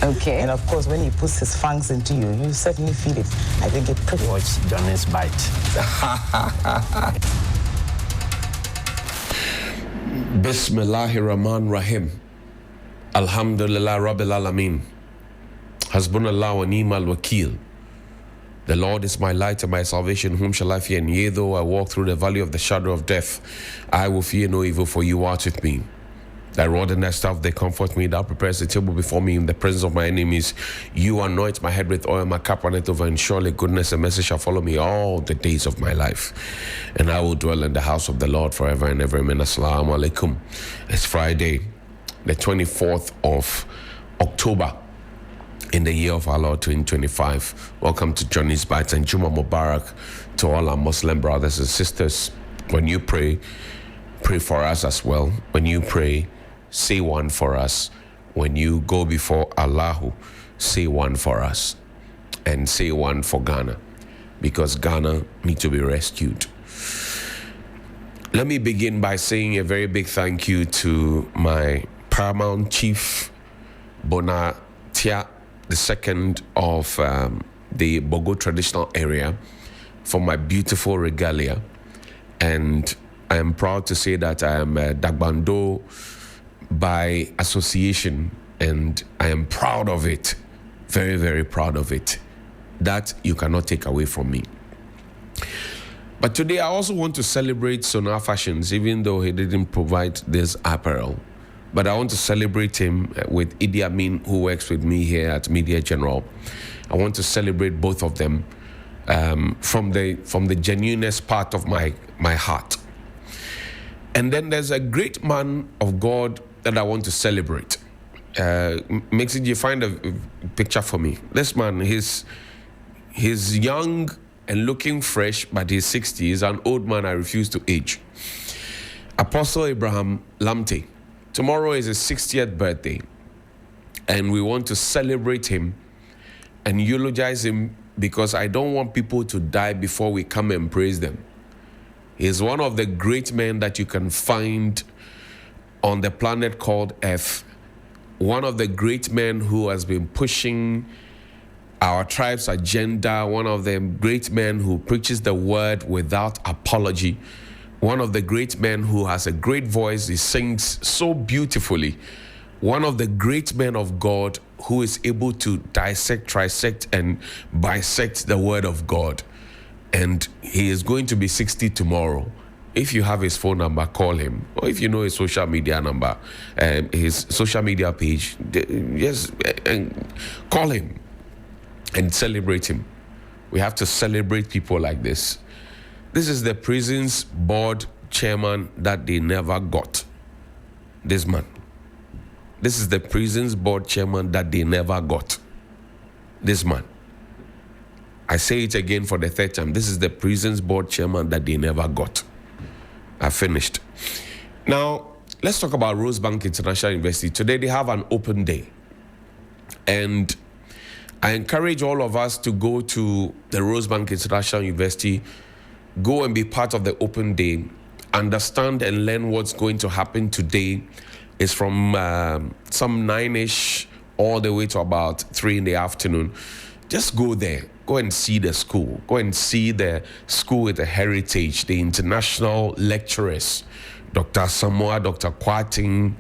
Okay. And of course, when he puts his fangs into you, you certainly feel it. I think it pretty watch Johnny's bite. Bismillahirrahmanirrahim. Alhamdulillah Rabbil Alameen. Hasbunallah wa ni'mal wakil. The Lord is my light and my salvation, whom shall I fear? And yea, though I walk through the valley of the shadow of death, I will fear no evil, for you are with me. Thy rod and thy staff, they comfort me. Thou preparest a table before me in the presence of my enemies. You anoint my head with oil, my cup runneth over, and surely goodness and mercy shall follow me all the days of my life. And I will dwell in the house of the Lord forever and ever. Amen. Assalamu alaikum. It's Friday, the 24th of October, in the year of our Lord 2025. Welcome to Johnny's Bites and Juma Mubarak to all our Muslim brothers and sisters. When you pray, pray for us as well. When you pray, say one for us. When you go before Allah, say one for us. And say one for Ghana, because Ghana needs to be rescued. Let me begin by saying a very big thank you to my Paramount Chief, Bonatia II of the Bogo traditional area, for my beautiful regalia. And I am proud to say that I am Dagbando by association, and I am proud of it. Very, very proud of it. That you cannot take away from me. But today I also want to celebrate Sonar Fashions, even though he didn't provide this apparel. But I want to celebrate him with Idi Amin, who works with me here at Media General. I want to celebrate both of them from the genuineness part of my heart. And then there's a great man of God that I want to celebrate. You find a picture for me. This man, he's young and looking fresh, but he's 60. He's an old man I refuse to age. Apostle Abraham Lamte. Tomorrow is his 60th birthday, and we want to celebrate him and eulogize him, because I don't want people to die before we come and praise them. He's one of the great men that you can find on the planet called Earth. One of the great men who has been pushing our tribe's agenda. One of the great men who preaches the word without apology. One of the great men who has a great voice. He sings so beautifully. One of the great men of God who is able to dissect, trisect, and bisect the word of God. And he is going to be 60 tomorrow. If you have his phone number, call him. Or if you know his social media number, his social media page, yes, call him and celebrate him. We have to celebrate people like this. This is the prison's board chairman that they never got. This man. This is the prison's board chairman that they never got. This man. I say it again for the third time. This is the prison's board chairman that they never got. I finished. Now, let's talk about Rosebank International University. Today they have an open day. And I encourage all of us to go to the Rosebank International University, go and be part of the open day, understand and learn what's going to happen today. It's from some 9-ish all the way to about 3 in the afternoon. Just go there. Go and see the school. Go and see the school with the heritage, the international lecturers, Dr. Samoa, Dr. Kwating,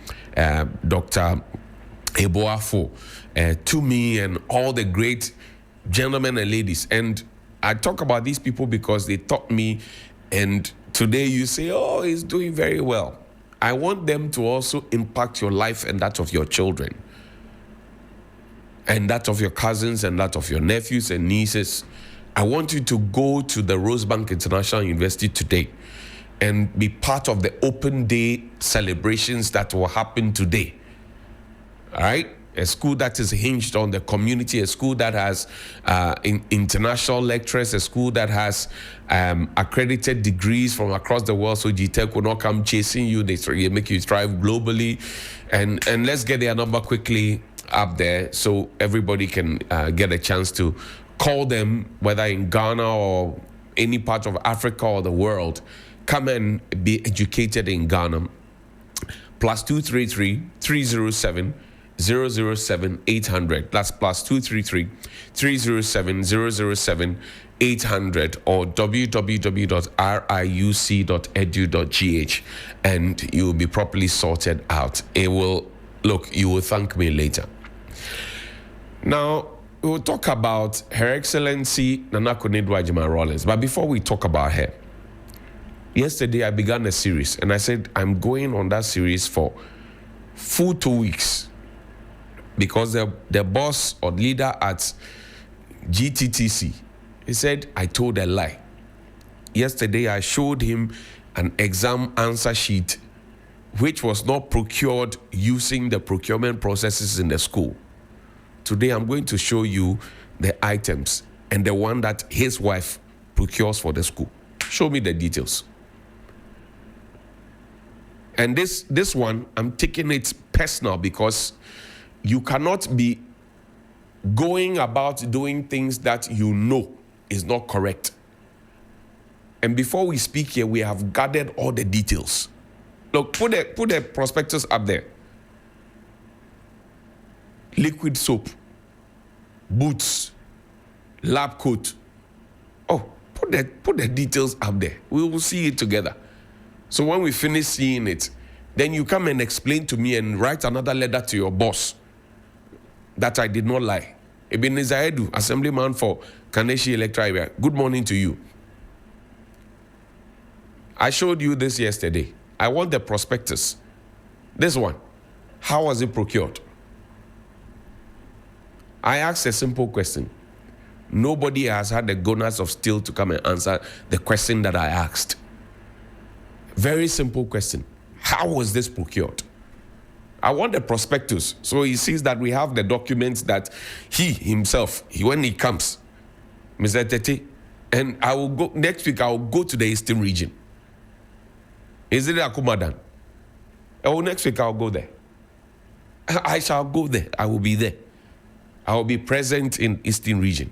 Dr. Eboafo, Tumi, and all the great gentlemen and ladies. And I talk about these people because they taught me, and today you say, oh, he's doing very well. I want them to also impact your life and that of your children, and that of your cousins, and that of your nephews and nieces. I want you to go to the Rosebank International University today and be part of the open day celebrations that will happen today. All right? A school that is hinged on the community, a school that has international lecturers, a school that has accredited degrees from across the world, so GTTC will not come chasing you. They make you thrive globally. And let's get their number quickly up there so everybody can get a chance to call them, whether in Ghana or any part of Africa or the world. Come and be educated in Ghana. +233 307 007 800. That's plus 233 307 007 800 or www.riuc.edu.gh, and you will be properly sorted out. It will, look, you will thank me later. Now, we will talk about Her Excellency Nana Konadu Agyeman-Rawlings. But before we talk about her, yesterday I began a series, and I said I'm going on that series for full 2 weeks because the boss or leader at GTTC, he said I told a lie. Yesterday I showed him an exam answer sheet which was not procured using the procurement processes in the school. Today I'm going to show you the items and the one that his wife procures for the school. Show me the details. And this one, I'm taking it personal because you cannot be going about doing things that you know is not correct. And before we speak here, we have gathered all the details. Look, put the prospectus up there. Liquid soap, boots, lab coat. Oh, put the details up there. We will see it together. So when we finish seeing it, then you come and explain to me and write another letter to your boss that I did not lie. Ebenezer Edu, Assemblyman for Kaneshie Electoral Area, good morning to you. I showed you this yesterday. I want the prospectus. This one. How was it procured? I asked a simple question. Nobody has had the goodness of steel to come and answer the question that I asked. Very simple question. How was this procured? I want the prospectus. So he sees that we have the documents that he himself, when he comes, Mr. Tete, and I will go, next week I will go to the Eastern region. Is it Akumadan? Oh, next week I'll go there. I shall go there. I will be there. I will be present in Eastern region.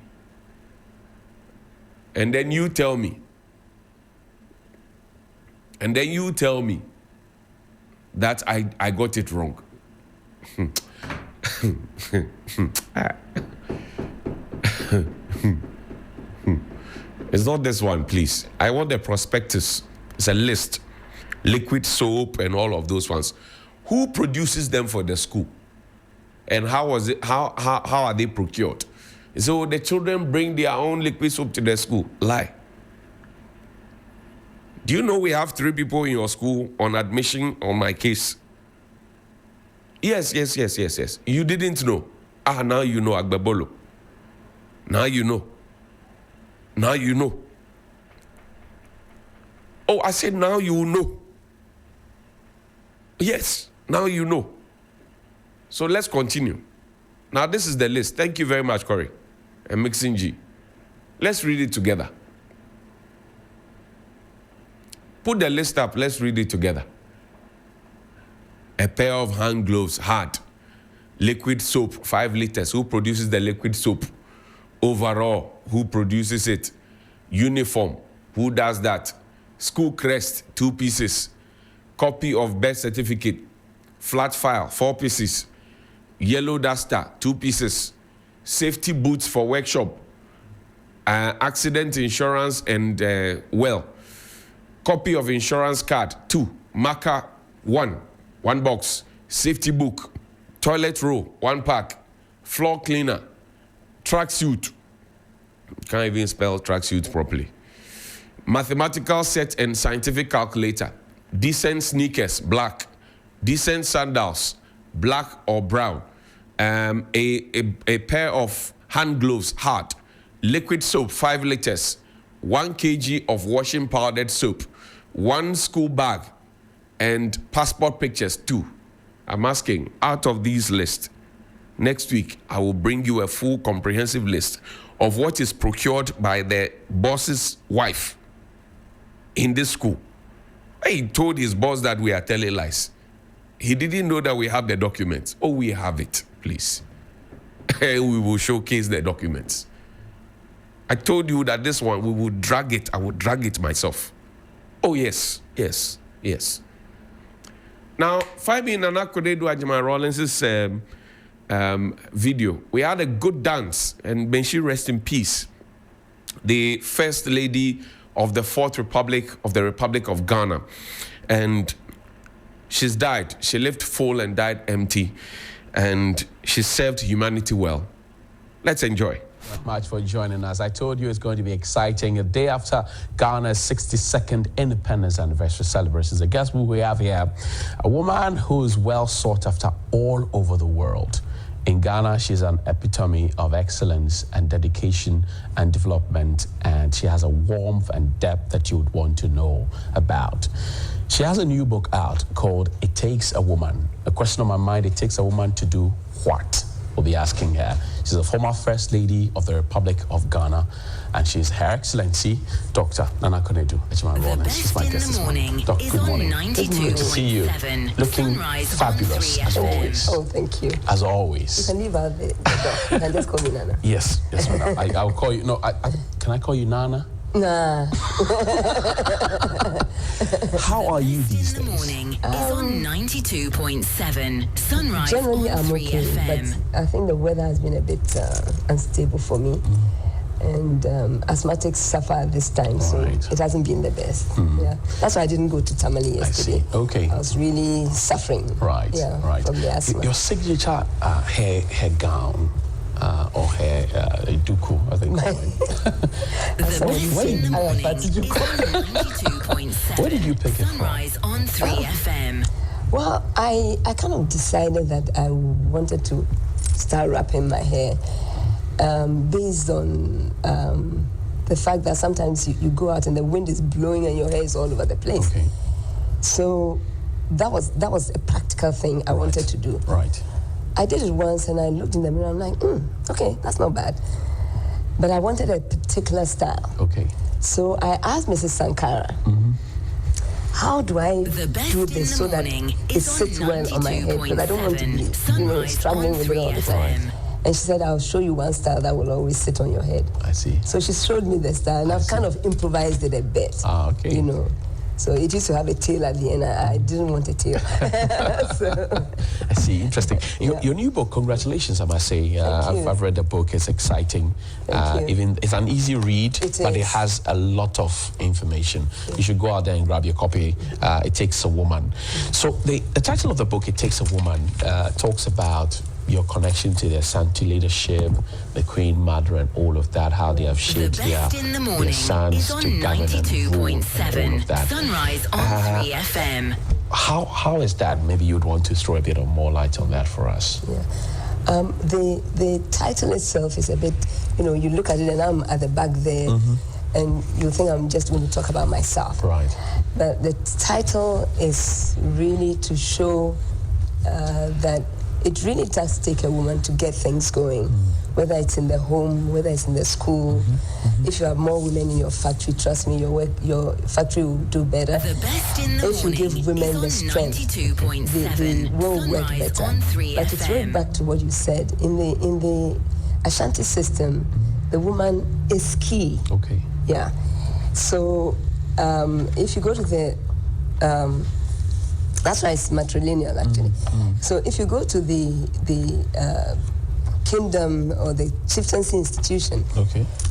And then you tell me. And then you tell me that I got it wrong. It's not this one, please. I want the prospectus. It's a list. Liquid soap and all of those ones. Who produces them for the school? And how was it? How are they procured? So the children bring their own liquid soap to the school. Lie. Do you know we have 3 people in your school on admission on my case? Yes. You didn't know. Now you know, Agbebolo. Now you know. Now you know. Oh, I said now you know. Yes, now you know. So let's continue. Now this is the list. Thank you very much, Corey and Mixing G. Let's read it together. Put the list up. Let's read it together. A pair of hand gloves, hard. Liquid soap, 5 liters. Who produces the liquid soap? Overall, who produces it? Uniform, who does that? School crest, 2 pieces. Copy of birth certificate. Flat file, 4 pieces. Yellow duster, 2 pieces. Safety boots for workshop. Accident insurance and copy of insurance card, 2. Marker, 1 box. Safety book. Toilet roll, 1 pack. Floor cleaner. Tracksuit. Can't even spell tracksuit properly. Mathematical set and scientific calculator. Decent sneakers, black. Decent sandals, black or brown. A pair of hand gloves, hard. Liquid soap, 5 liters. 1 kg of washing powdered soap. 1 school bag. And passport pictures, 2. I'm asking, out of these lists, next week I will bring you a full comprehensive list of what is procured by the boss's wife in this school. He told his boss that we are telling lies. He didn't know that we have the documents. Oh, we have it, please. We will showcase the documents. I told you that this one, we will drag it. I will drag it myself. Oh, yes. Now, Fabi Nana Konadu Agyeman-Rawlings' video. We had a good dance, and may she rest in peace. The first lady of the Fourth Republic of the Republic of Ghana. And she's died. She lived full and died empty. And she served humanity well. Let's enjoy. Thank you much for joining us. I told you it's going to be exciting. A day after Ghana's 62nd independence anniversary celebrations. The guest we have here, a woman who is well sought after all over the world. In Ghana, she's an epitome of excellence and dedication and development, and she has a warmth and depth that you would want to know about. She has a new book out called It Takes a Woman. A question on my mind, it takes a woman to do what? We'll be asking her. She's a former First Lady of the Republic of Ghana, and she's Her Excellency, Dr. Nana Konadu Agyeman-Rawlings. She's my guest this morning. Doc, good morning. Good to see you. Looking fabulous, as always. Oh, thank you. As always. You can leave out the doc. You can just call me Nana. Yes, madam. I'll call you. No, can I call you Nana? Nah. How are you these days? The morning is on 92.7 Sunrise. Generally, on I'm 3 okay, FM. but I think the weather has been a bit unstable for me. And asthmatics suffer this time, so it hasn't been the best. Yeah, that's why I didn't go to Tamale yesterday. I see. Okay. I was really suffering. Right. Yeah, right. from the asthma. Your signature hair gown or hair duku, I think. The best in the morning is on 92.7 Where did you pick it from? Sunrise on 3 FM. Well, I kind of decided that I wanted to start wrapping my hair based on the fact that sometimes you go out and the wind is blowing and your hair is all over the place. Okay. So that was a practical thing I wanted to do. Right. I did it once and I looked in the mirror. I'm like, okay, that's not bad. But I wanted a particular style. Okay. So I asked Mrs. Sankara, how do I do this so that it sits well on my head? Because I don't want to be, struggling with it all the time. And she said, I'll show you one style that will always sit on your head. I see. So she showed me the style, and I've kind of improvised it a bit. Ah, okay. So it used to have a tail at the end. I didn't want a tail. I see. Interesting. Your new book, congratulations, I must say. I've read the book. It's exciting. Even it's an easy read, but it has a lot of information. You should go out there and grab your copy. It Takes a Woman. So the title of the book, It Takes a Woman, talks about your connection to the Asante leadership, the Queen Mother, and all of that, how they have shaped their sons to govern and rule, and all of that. Sunrise on 3 FM. How is that? Maybe you'd want to throw a bit of more light on that for us. Yeah. The title itself is a bit, you look at it and I'm at the back there, and you think I'm just going to talk about myself. Right. But the title is really to show that it really does take a woman to get things going, whether it's in the home, whether it's in the school. If you have more women in your factory, trust me, your factory will do better. The best in the if you give women the strength, they will work better. But to throw it back to what you said, in the Ashanti system, the woman is key. Okay. Yeah. So if you go to the that's why it's matrilineal, actually. So if you go to the kingdom or the chieftaincy institution,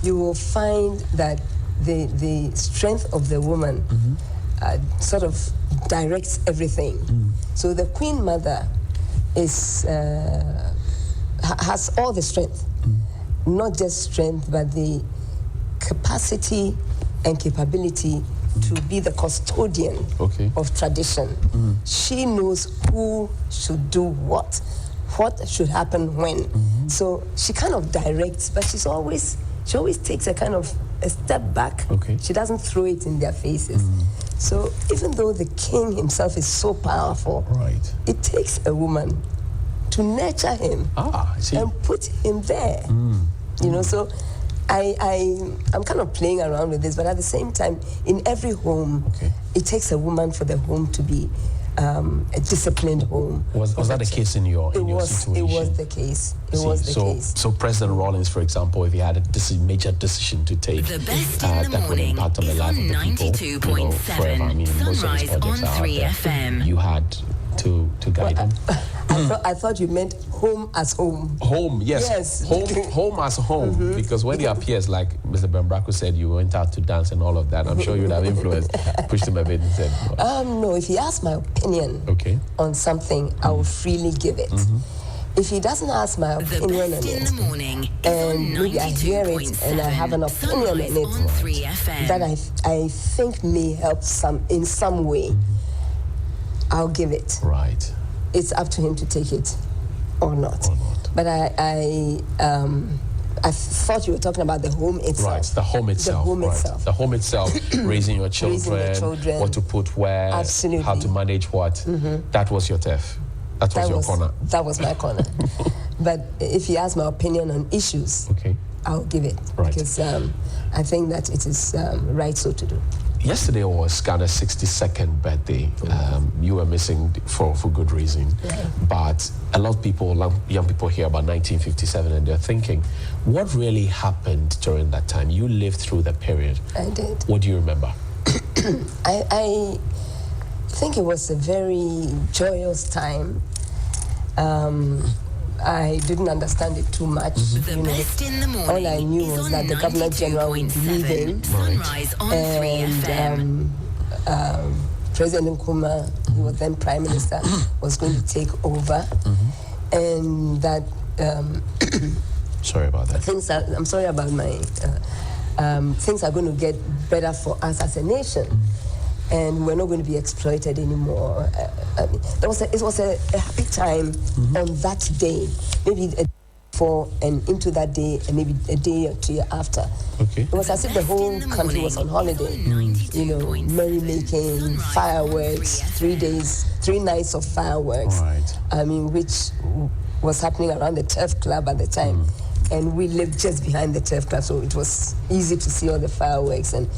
you will find that the strength of the woman sort of directs everything. So the Queen Mother is has all the strength, not just strength, but the capacity and capability to be the custodian of tradition. She knows who should do what should happen when. So she kind of directs, but she always takes a kind of a step back. She doesn't throw it in their faces. So even though the king himself is so powerful, it takes a woman to nurture him and put him there. So I'm kind of playing around with this, but at the same time, in every home, it takes a woman for the home to be a disciplined home. Was that the case in your situation? It was the case. So President Rawlings, for example, if he had a major decision to take that would impact on the life of the people, forever. I mean, most of his projects are out there. You had to guide him. I thought you meant home as home. Home, yes. Yes. Home as home. Because when he appears, like Mr. Bembraco said, you went out to dance and all of that. I'm sure you'd have influenced, pushed him a bit and said, no, if he asks my opinion on something, I will freely give it. If he doesn't ask my opinion on it, and maybe I hear it and I have an opinion on it that I think may help in some way, I'll give it. Right. It's up to him to take it or not. But I thought you were talking about the home itself. Right, the home itself. The home itself, raising your children, what to put where, absolutely, how to manage what. That was your turf. That was your corner. That was my corner. But if you ask my opinion on issues, I'll give it. Right. Because I think that it is right so to do. Yesterday was Ghana's 62nd birthday. You were missing for good reason. Yeah. But a lot of people, young people hear about 1957 and they're thinking, what really happened during that time? You lived through the period. I did. What do you remember? I think it was a very joyous time. I didn't understand it too much. All I knew was that the Governor General would be leaving, and President Nkrumah, who was then Prime Minister, was going to take over, and that. Sorry about that. I'm sorry about my. Things are going to get better for us as a nation. And we're not going to be exploited anymore. It was a happy time on that day, maybe a day before and into that day, and maybe a day or two after. It was as if the whole country was on holiday. Merrymaking, fireworks, 3 nights of fireworks. I mean, which was happening around the Turf Club at the time. And we lived just behind the Turf Club, so it was easy to see all the fireworks. And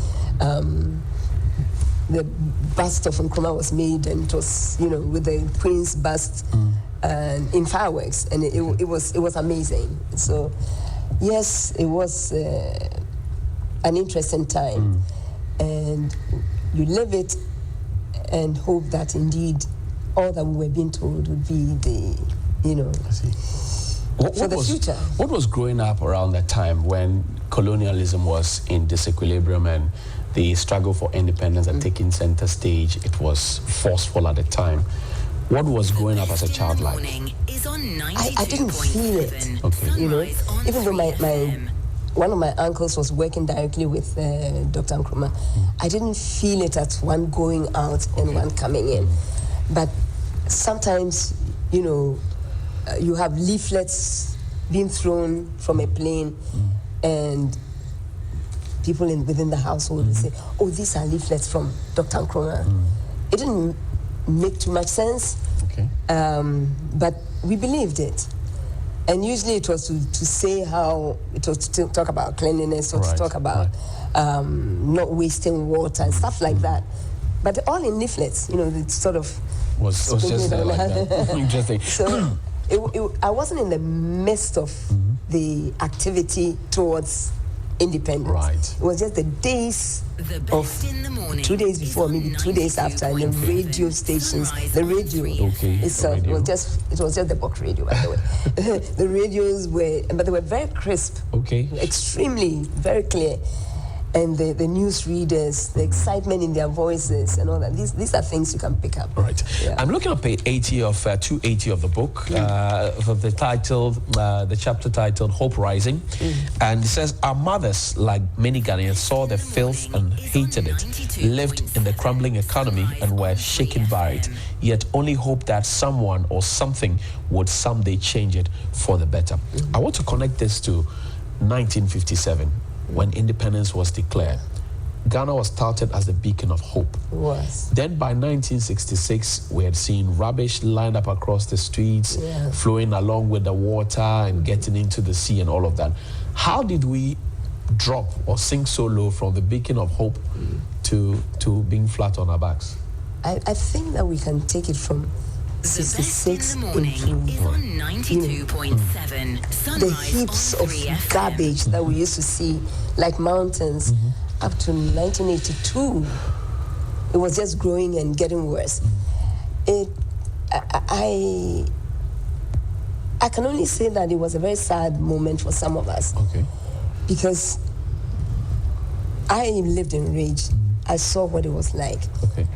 the bust of Nkrumah was made, and it was, with the Queen's bust in fireworks, and it was amazing. So, yes, it was an interesting time, and you live it and hope that indeed all that we were being told would be the, for the future. What was growing up around that time when colonialism was in disequilibrium and the struggle for independence had taken center stage? It was forceful at the time. What was growing up as a child like? I didn't feel it. Even though one of my uncles was working directly with Dr. Nkrumah, I didn't feel it at one going out and one coming in. But sometimes, you have leaflets being thrown from a plane, and people within the household say, "Oh, these are leaflets from Dr. Nkrumah." It didn't make too much sense, but we believed it. And usually it was to say how, it was to talk about cleanliness, or to talk about not wasting water and stuff like that. But all in leaflets, it sort of was just like that. Interesting. So I wasn't in the midst of the activity towards independence. Right. It was just the days of 2 days before, maybe 2 days after, and the radio stations, the radio itself, it was just the box radio, by the way. The radios but they were very crisp, extremely, very clear. And the news readers, the excitement in their voices and all that. These are things you can pick up. Right. Yeah. I'm looking at page 80 of 280 of the book, for the chapter titled Hope Rising. And it says, our mothers, like many Ghanaians, saw the filth and hated it, lived in the crumbling economy and were shaken by it, yet only hoped that someone or something would someday change it for the better. I want to connect this to 1957. When independence was declared, Ghana was touted as the beacon of hope. It was. Then by 1966, we had seen rubbish lined up across the streets, flowing along with the water and getting into the sea and all of that. How did we drop or sink so low from the beacon of hope to being flat on our backs? I think that we can take it from 66 into the heaps of garbage that we used to see like mountains up to 1982. It was just growing and getting worse. I I can only say that it was a very sad moment for some of us. Okay. Because I lived in Rage. I saw what it was like. Okay.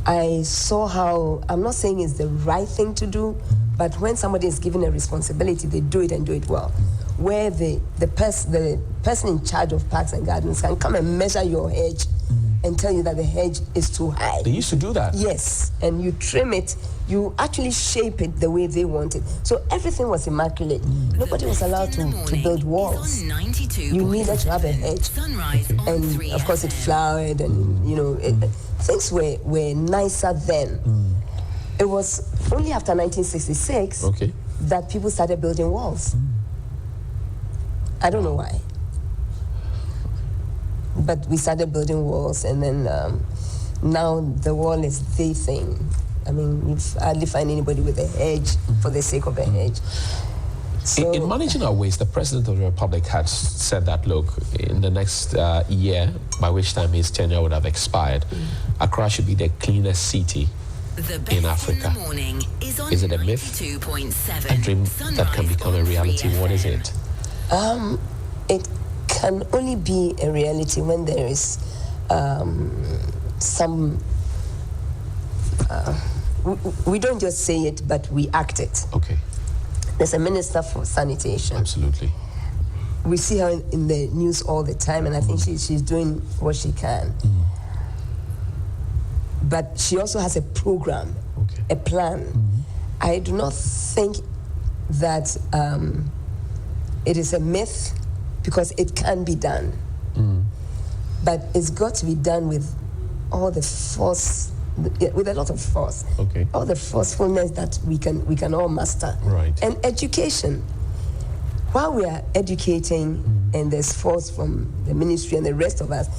I saw how, I'm not saying it's the right thing to do, but when somebody is given a responsibility, they do it and do it well. Where the person in charge of parks and gardens can come and measure your hedge and tell you that the hedge is too high. They used to do that? Yes, and you trim it, you actually shape it the way they want it. So everything was immaculate. Nobody was allowed to build walls. You needed to have a hedge. And of course it flowered and, you know, things were nicer then. It was only after 1966 that people started building walls. I don't know why. But we started building walls, and then now the wall is the thing. I mean, you hardly find anybody with a hedge for the sake of a hedge. So, in managing our waste, the President of the Republic had said that, look, in the next year, by which time his tenure would have expired, Accra should be the cleanest city in Africa. Is it a myth? A dream that can become a reality? What is it? It can only be a reality when there is some... we don't just say it, but we act it. Okay. There's a minister for sanitation. Absolutely. We see her in the news all the time, and I think she's doing what she can. But she also has a program, a plan. I do not think that it is a myth, because it can be done. But it's got to be done with all the force, with a lot of force. All the forcefulness that we can all master. Right. And education. While we are educating and there's force from the ministry and the rest of us,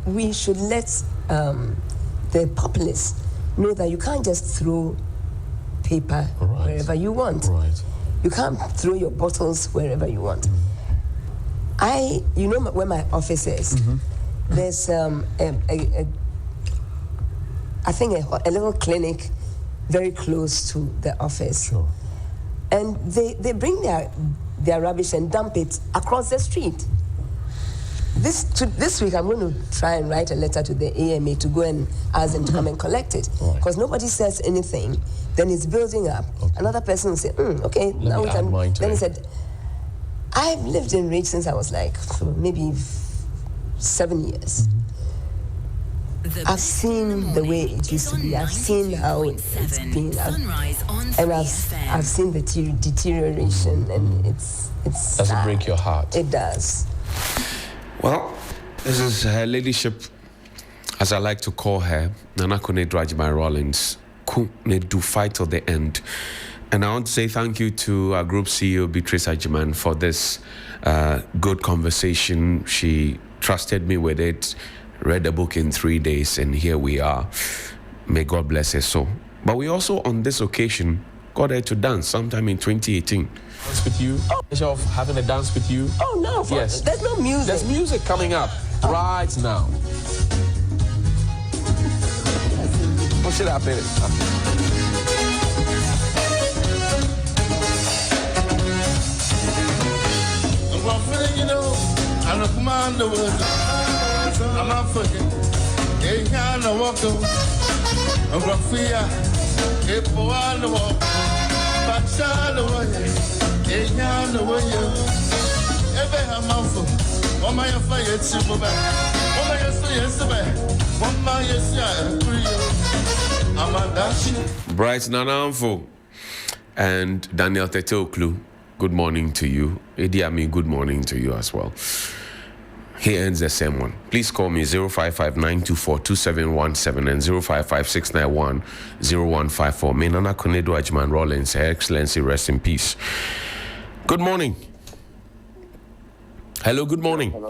we should let the populace know that you can't just throw paper wherever you want. You can't throw your bottles wherever you want. You know where my office is? There's I think a little clinic very close to the office. And they bring their rubbish and dump it across the street. This week I'm going to try and write a letter to the AMA to go and ask them to come and collect it. Because nobody says anything, then it's building up. Another person will say, okay, now we can. Then he said, I've lived in Rage since I was like maybe 7 years. I've seen the way it used to be. I've seen how it's been. And I've seen the deterioration, and it's Does it break your heart? It does. Well, this is Her Ladyship, as I like to call her, Nana Konadu Agyeman-Rawlings, do fight till the end. And I want to say thank you to our group CEO, Beatrice Agyeman, for this good conversation. She trusted me with it, read the book in 3 days, and here we are. May God bless her soul. But we also, on this occasion, got her to dance sometime in 2018. Dance with you? Pleasure of having a dance with you? Oh, no. Yes. There's no music. There's music coming up right now. What should I play it? You know, I'm a commander. I'm not fucking. Hey, I'm a walker. I'm a fear. Hey, for all the walk. But shine away. Hey, I'm the way you. Every ham of them. One my fire, it's super bad. One my yes, one my yes, I'm a dash. Bright Nananfo and Daniel Tetoklu. Good morning to you. Idi Ami, good morning to you as well. He ends the same one. Please call me 055-924-2717 and 055-691-0154. May Nana Konadu Agyeman-Rawlings, Her Excellency, rest in peace. Good morning. Hello, good morning.